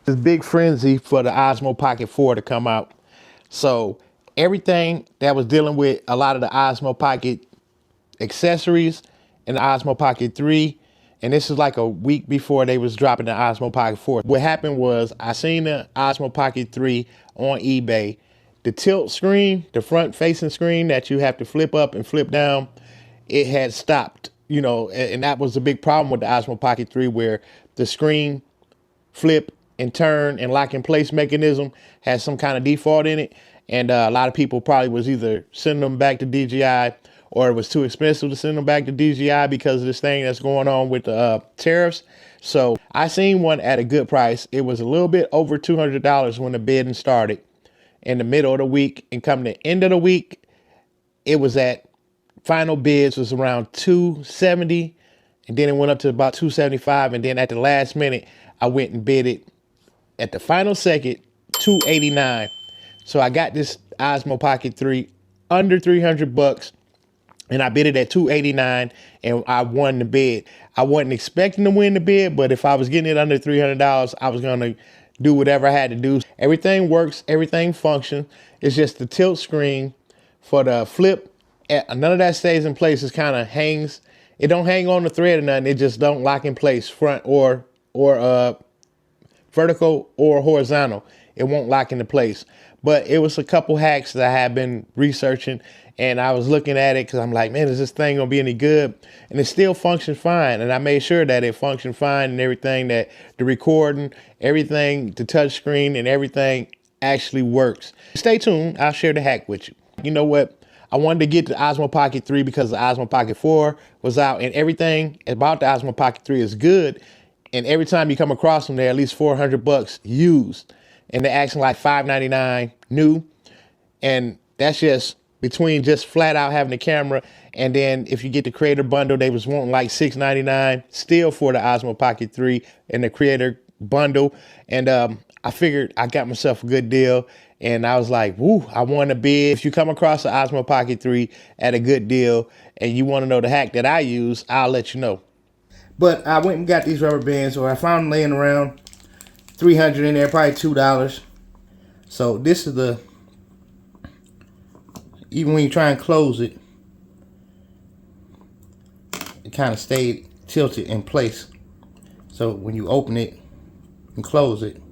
This big frenzy for the Osmo Pocket 4 to come out. So everything that was dealing with a lot of the Osmo Pocket accessories and the Osmo Pocket 3, and this is like a week before they was dropping the Osmo Pocket 4. What happened was I seen the Osmo Pocket 3 on eBay. The tilt screen, the front facing screen that you have to flip up and flip down, it had stopped, you know, and that was a big problem with the Osmo Pocket 3, where the screen flip and turn and lock in place mechanism has some kind of default in it. And a lot of people probably was either sending them back to DJI, or it was too expensive to send them back to DJI because of this thing that's going on with the tariffs. So I seen one at a good price. It was a little bit over $200 when the bidding started in the middle of the week, and come the end of the week, it was at final bids was around 270, and then it went up to about 275, and then at the last minute I went and bid it at the final second 289. So I got this Osmo Pocket 3 under 300 bucks, and I bid it at 289, and I won the bid. I wasn't expecting to win the bid, but if I was getting it under $300, I was gonna do whatever I had to do. Everything works, everything functions. It's just the tilt screen for the flip. None of that stays in place. It kind of hangs. It don't hang on the thread or nothing. It just don't lock in place, front or vertical or horizontal. It won't lock into place. But it was a couple hacks that I had been researching, and I was looking at it because I'm like, man, is this thing gonna be any good? And it still functions fine. And I made sure that it functioned fine, and everything, that the recording, everything, the touch screen and everything actually works. Stay tuned. I'll share the hack with you. You know what? I wanted to get the Osmo Pocket 3 because the Osmo Pocket 4 was out, and everything about the Osmo Pocket 3 is good. And every time you come across them, they're at least 400 bucks used, and they're acting like $599 new. And that's just between just flat out having the camera, and then if you get the creator bundle, they was wanting like $699 still for the Osmo Pocket 3 and the creator bundle. And I figured I got myself a good deal, and I was like, woo, I won a bid. If you come across the Osmo Pocket 3 at a good deal and you want to know the hack that I use, I'll let you know. But I went and got these rubber bands, or I found them laying around, 300 in there, probably $2. So this is the, even when you try and close it, it kind of stayed tilted in place. So when you open it and close it,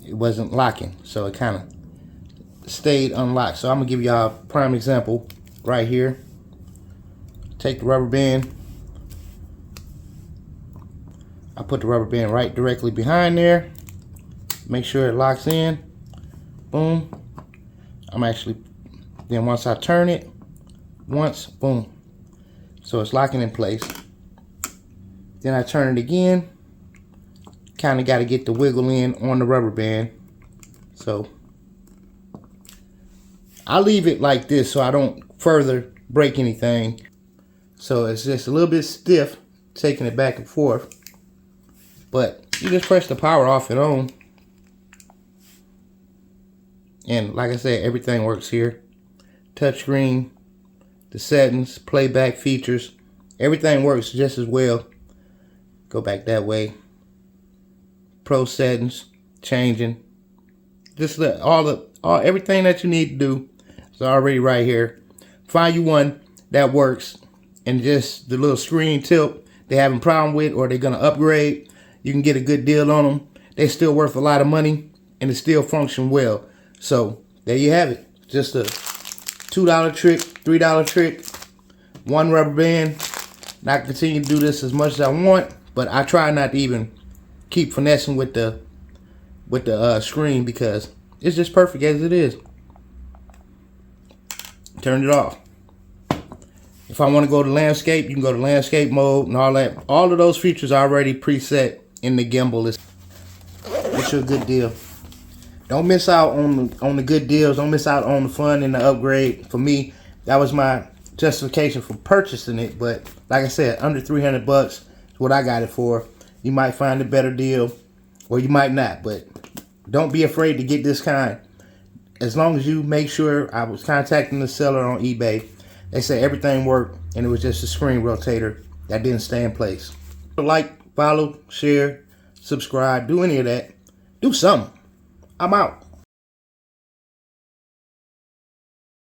it wasn't locking. So it kind of stayed unlocked. So I'm gonna give y'all a prime example right here. Take the rubber band. I put the rubber band right directly behind there. Make sure it locks in. Boom. Then once I turn it, boom. So it's locking in place. Then I turn it again. Kind of got to get the wiggle in on the rubber band. So I leave it like this so I don't further break anything. So it's just a little bit stiff, taking it back and forth. But you just press the power off and on. And like I said, everything works here. Touchscreen, the settings, playback features, everything works just as well. Go back that way. Pro settings, changing. Just everything that you need to do is already right here. Find you one that works, and just the little screen tilt they're having a problem with, or they're gonna upgrade, you can get a good deal on them. They're still worth a lot of money, and it still function well. So there you have it. Just a $2 trick, $3 trick, one rubber band. And I continue to do this as much as I want, but I try not to even keep finessing with the screen, because it's just perfect as it is. Turn it off. If I want to go to landscape, you can go to landscape mode and all that. All of those features are already preset in the gimbal. It's a good deal. Don't miss out on the good deals. Don't miss out on the fun and the upgrade. For me, that was my justification for purchasing it. But like I said, under 300 bucks is what I got it for. You might find a better deal, or you might not. But don't be afraid to get this kind. As long as you make sure, I was contacting the seller on eBay. They said everything worked, and it was just a screen rotator that didn't stay in place. Like, follow, share, subscribe, do any of that. Do something. I'm out.